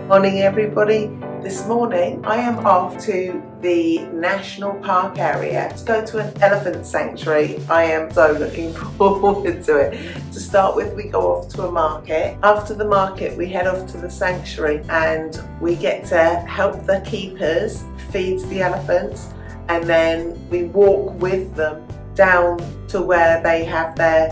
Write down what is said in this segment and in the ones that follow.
Morning everybody. This morning I am off to the national park area to go to an elephant sanctuary. I am so looking forward to it. To start with, we go off to a market. After the market we head off to the sanctuary and we get to help the keepers feed the elephants, and then we walk with them down to where they have their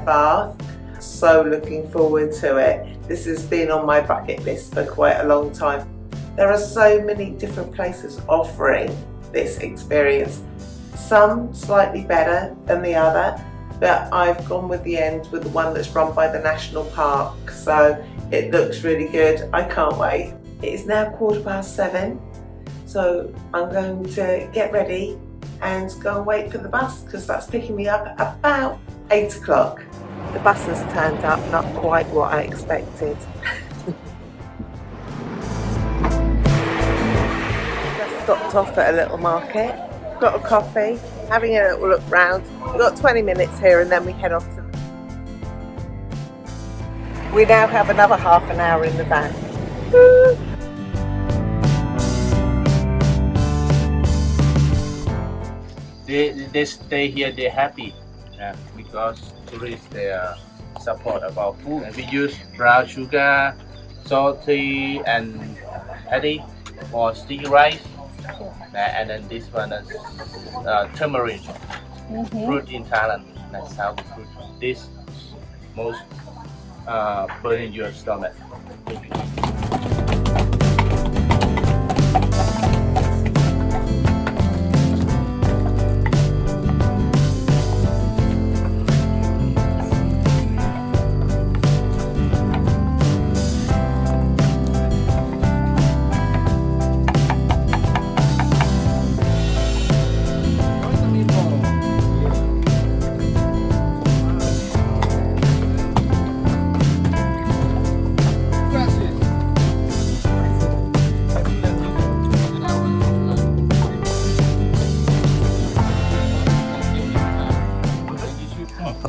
bath. So looking forward to it. This has been on my bucket list for quite a long time. There are so many different places offering this experience. Some slightly better than the other, but I've gone with the one that's run by the national park. So it looks really good. I can't wait. It is now 7:15, so I'm going to get ready and go and wait for the bus, because that's picking me up at about 8 o'clock. The bus has turned up, not quite what I expected. Just stopped off at a little market, got a coffee, having a little look round. We've got 20 minutes here and then we head off to... We now have another half an hour in the van. Woo! They stay here, they're happy, because tourists, they support about food. And we use brown sugar, salty and paddy for sticky rice. And then this one is turmeric, fruit in Thailand. That's how we fruit. This most burn in your stomach.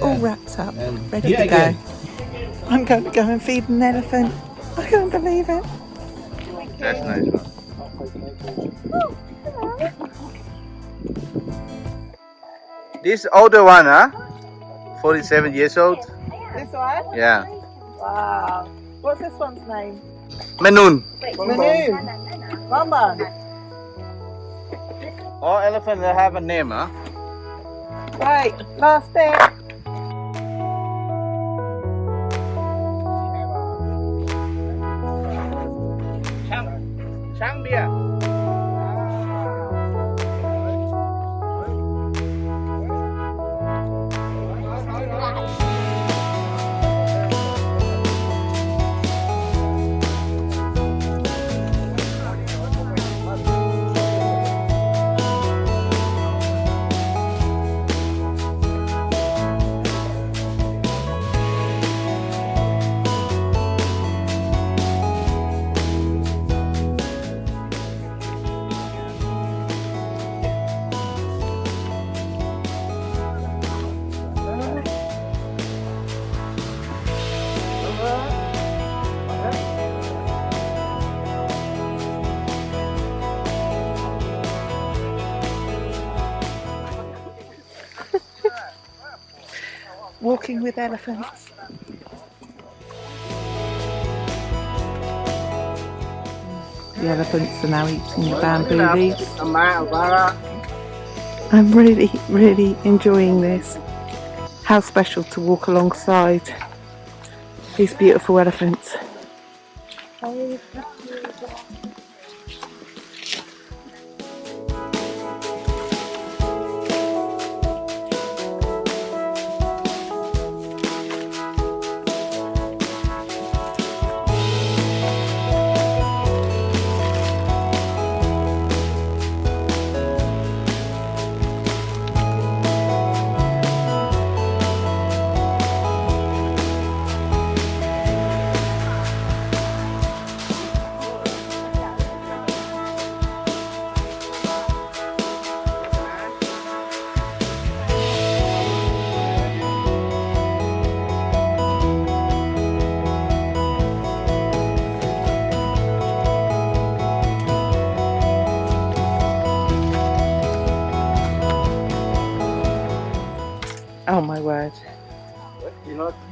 All wrapped up, ready to go. I'm going to go and feed an elephant. I can't believe it. That's nice one. This older one, 47 years old. This one? Yeah. Wow. What's this one's name? Manun. Manu. Mama. All elephants have a name, Right, last bit. Chiang Mai. Walking with elephants. The elephants are now eating the bamboo leaves. I'm really enjoying this. How special to walk alongside these beautiful elephants.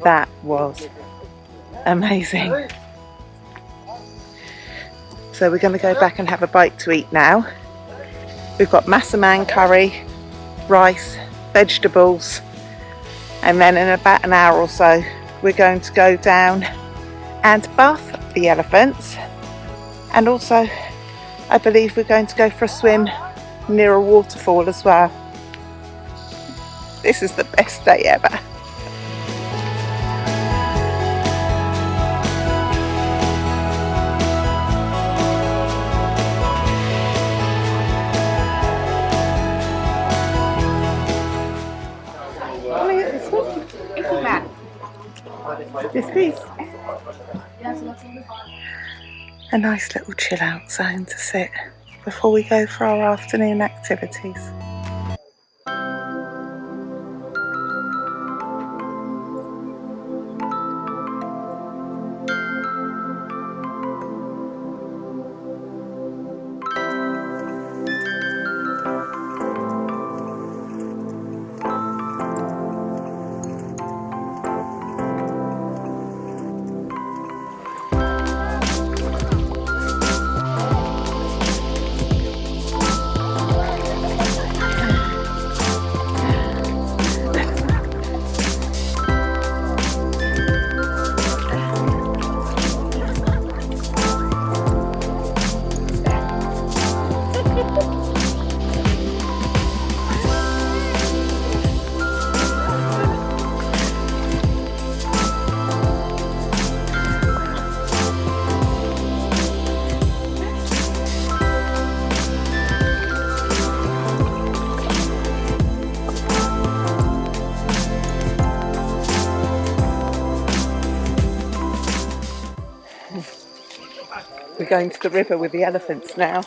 That was amazing. So we're going to go back and have a bite to eat now. We've got massaman curry, rice, vegetables, and then in about an hour or so we're going to go down and bath the elephants, and also I believe we're going to go for a swim near a waterfall as well. This is the best day ever. Yes, please. A nice little chill out zone to sit before we go for our afternoon activities. We're going to the river with the elephants now.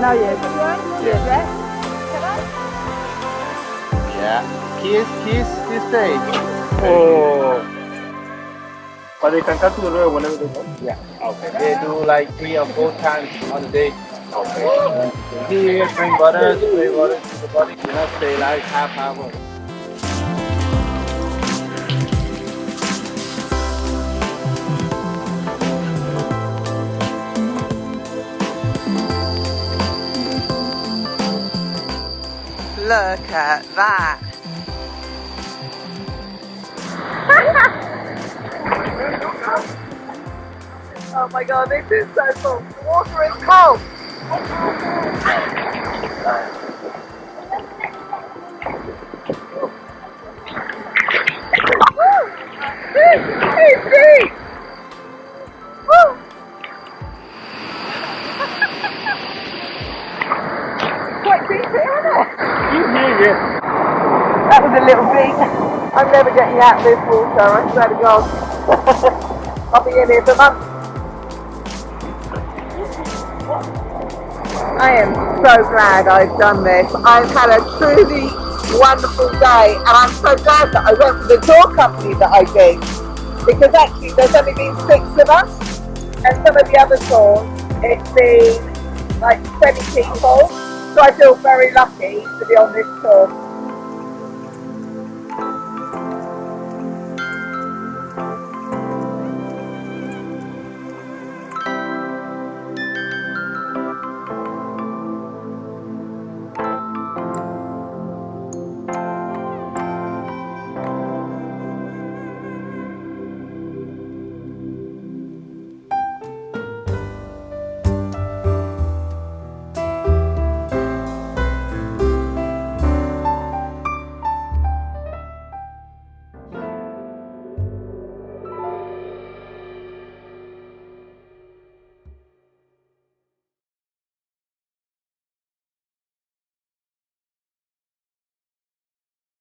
Nào vậy? Yeah. Kiss, stay. Oh. But they can cut to the road whenever they want. Yeah. Okay. They do like 3 or 4 times on a day. Okay. Here, drink water, spray water to the body. You not stay like half hour. Look at that. Oh my god, this is so cool. The water is cold. This is deep. Quite deep here, isn't it? That was a little deep. I'm never getting out of this water, I swear to God. I'll be in here for months. I am so glad I've done this. I've had a truly wonderful day, and I'm so glad that I went for the tour company that I did, because actually there's only been 6 of us, and some of the other tours it's been like 20 people, so I feel very lucky to be on this tour.